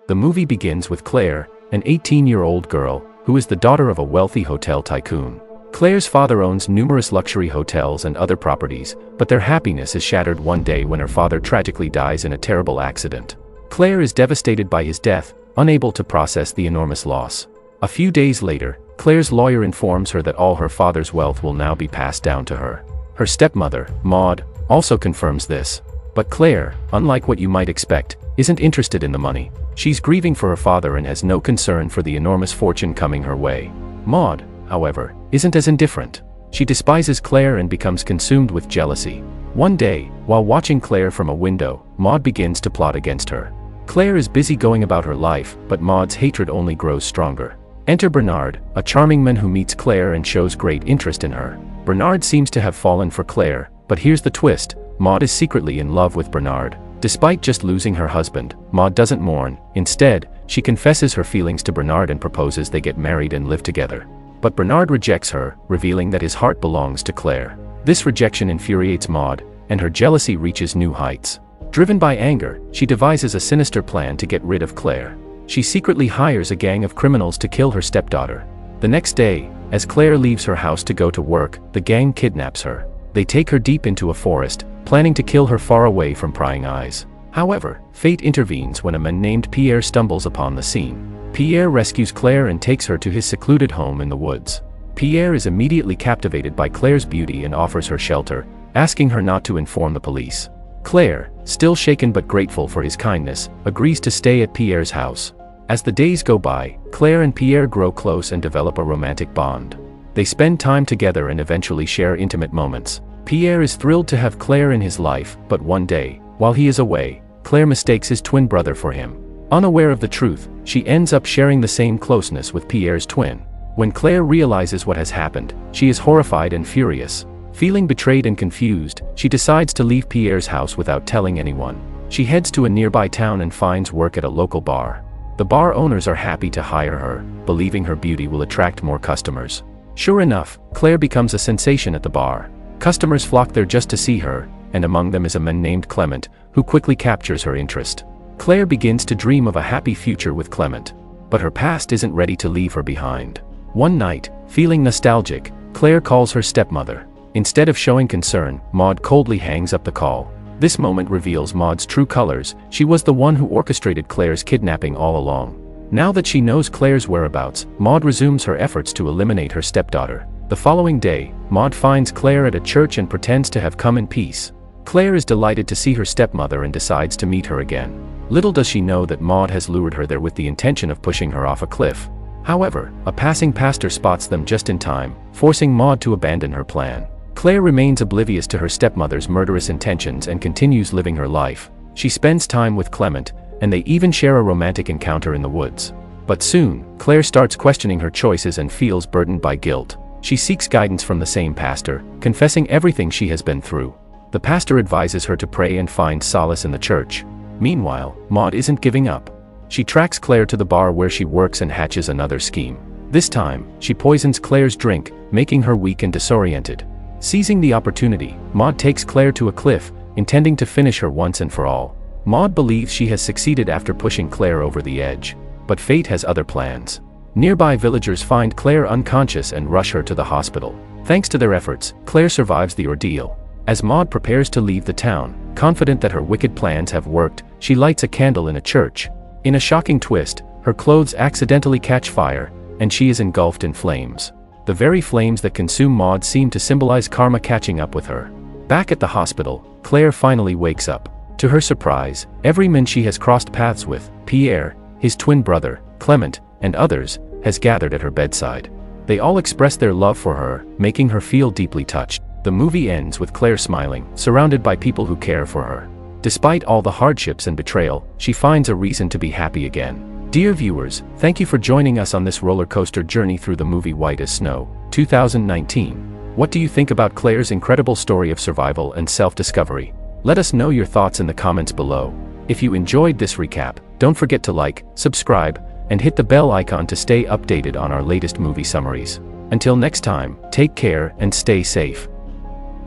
The movie begins with Claire, an 18-year-old girl, who is the daughter of a wealthy hotel tycoon. Claire's father owns numerous luxury hotels and other properties, but their happiness is shattered one day when her father tragically dies in a terrible accident. Claire is devastated by his death, unable to process the enormous loss. A few days later, Claire's lawyer informs her that all her father's wealth will now be passed down to her. Her stepmother, Maud, also confirms this. But Claire, unlike what you might expect, isn't interested in the money. She's grieving for her father and has no concern for the enormous fortune coming her way. Maud, however, isn't as indifferent. She despises Claire and becomes consumed with jealousy. One day, while watching Claire from a window, Maud begins to plot against her. Claire is busy going about her life, but Maud's hatred only grows stronger. Enter Bernard, a charming man who meets Claire and shows great interest in her. Bernard seems to have fallen for Claire, but here's the twist: Maud is secretly in love with Bernard. Despite just losing her husband, Maud doesn't mourn. Instead, she confesses her feelings to Bernard and proposes they get married and live together. But Bernard rejects her, revealing that his heart belongs to Claire. This rejection infuriates Maud, and her jealousy reaches new heights. Driven by anger, she devises a sinister plan to get rid of Claire. She secretly hires a gang of criminals to kill her stepdaughter. The next day, as Claire leaves her house to go to work, the gang kidnaps her. They take her deep into a forest, planning to kill her far away from prying eyes. However, fate intervenes when a man named Pierre stumbles upon the scene. Pierre rescues Claire and takes her to his secluded home in the woods. Pierre is immediately captivated by Claire's beauty and offers her shelter, asking her not to inform the police. Claire, still shaken but grateful for his kindness, agrees to stay at Pierre's house. As the days go by, Claire and Pierre grow close and develop a romantic bond. They spend time together and eventually share intimate moments. Pierre is thrilled to have Claire in his life, but one day, while he is away, Claire mistakes his twin brother for him. Unaware of the truth, she ends up sharing the same closeness with Pierre's twin. When Claire realizes what has happened, she is horrified and furious. Feeling betrayed and confused, she decides to leave Pierre's house without telling anyone. She heads to a nearby town and finds work at a local bar. The bar owners are happy to hire her, believing her beauty will attract more customers. Sure enough, Claire becomes a sensation at the bar. Customers flock there just to see her, and among them is a man named Clement, who quickly captures her interest. Claire begins to dream of a happy future with Clement, but her past isn't ready to leave her behind. One night, feeling nostalgic, Claire calls her stepmother. Instead of showing concern, Maud coldly hangs up the call. This moment reveals Maud's true colors. She was the one who orchestrated Claire's kidnapping all along. Now that she knows Claire's whereabouts, Maud resumes her efforts to eliminate her stepdaughter. The following day, Maud finds Claire at a church and pretends to have come in peace. Claire is delighted to see her stepmother and decides to meet her again. Little does she know that Maud has lured her there with the intention of pushing her off a cliff. However, a passing pastor spots them just in time, forcing Maud to abandon her plan. Claire remains oblivious to her stepmother's murderous intentions and continues living her life. She spends time with Clement, and they even share a romantic encounter in the woods. But soon, Claire starts questioning her choices and feels burdened by guilt. She seeks guidance from the same pastor, confessing everything she has been through. The pastor advises her to pray and find solace in the church. Meanwhile, Maud isn't giving up. She tracks Claire to the bar where she works and hatches another scheme. This time, she poisons Claire's drink, making her weak and disoriented. Seizing the opportunity, Maud takes Claire to a cliff, intending to finish her once and for all. Maud believes she has succeeded after pushing Claire over the edge. But fate has other plans. Nearby villagers find Claire unconscious and rush her to the hospital. Thanks to their efforts, Claire survives the ordeal. As Maud prepares to leave the town, confident that her wicked plans have worked, she lights a candle in a church. In a shocking twist, her clothes accidentally catch fire, and she is engulfed in flames. The very flames that consume Maud seem to symbolize karma catching up with her. Back at the hospital, Claire finally wakes up. To her surprise, every man she has crossed paths with, Pierre, his twin brother, Clement, and others, has gathered at her bedside. They all express their love for her, making her feel deeply touched. The movie ends with Claire smiling, surrounded by people who care for her. Despite all the hardships and betrayal, she finds a reason to be happy again. Dear viewers, thank you for joining us on this roller coaster journey through the movie White as Snow, 2019. What do you think about Claire's incredible story of survival and self-discovery? Let us know your thoughts in the comments below. If you enjoyed this recap, don't forget to like, subscribe, and hit the bell icon to stay updated on our latest movie summaries. Until next time, take care and stay safe.